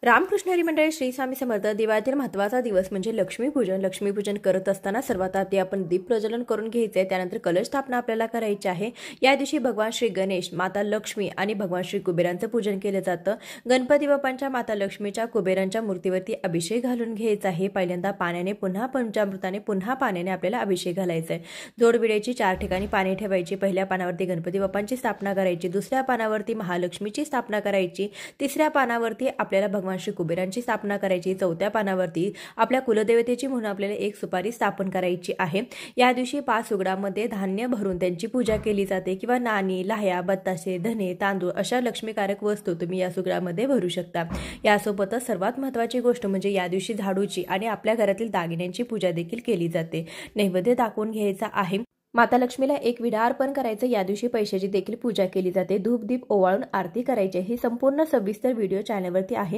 रामकृष्ण हरी मंडळी श्री स्वामी समर्थ. दिवाळीतील महत्त्वाचा दिवस म्हणजे लक्ष्मीपूजन. लक्ष्मीपूजन करत असताना सर्वात आधी आपण दीप प्रज्वलन करून घ्यायचे आहे. त्यानंतर कलश स्थापना आपल्याला करायची आहे. या दिवशी भगवान श्री गणेश, माता लक्ष्मी आणि भगवान श्री कुबेरांचं पूजन केलं जातं. गणपती बाप्पांच्या, माता लक्ष्मीच्या, कुबेरांच्या मूर्तीवरती अभिषेक घालून घ्यायचा आहे. पहिल्यांदा पाण्याने, पुन्हा पंचामृताने, पुन्हा पाण्याने आपल्याला अभिषेक घालायचा आहे. जोडविड्याची 4 ठिकाणी पाणी ठेवायची. पहिल्या पानावरती गणपती बाप्पांची स्थापना करायची, दुसऱ्या पानावरती महालक्ष्मीची स्थापना करायची, तिसऱ्या पानावरती आपल्याला भगवान श्री कुबेरांची स्थापना करायची, चौथ्या पानावरती आपल्या कुलदेवतेची म्हणून आपल्याला एक सुपारी स्थापन करायची आहे. या दिवशी 5 उघडामध्ये धान्य भरून त्यांची पूजा केली जाते किंवा नाणी, लाह्या, बत्ताशे, धने, तांदूळ अशा लक्ष्मीकारक वस्तू तुम्ही या सुगडामध्ये भरू शकता. यासोबतच सर्वात महत्त्वाची गोष्ट म्हणजे या दिवशी झाडूची आणि आपल्या घरातील दागिन्यांची पूजा देखील केली जाते. नैवेद्य दाखवून घ्यायचा आहे. माता लक्ष्मीला एक विडा अर्पण करायचं. या दिवशी पैशाची देखील पूजा केली जाते. धूप दीप ओवाळून आरती करायची. ही संपूर्ण सविस्तर व्हिडिओ चॅनलवरती आहे.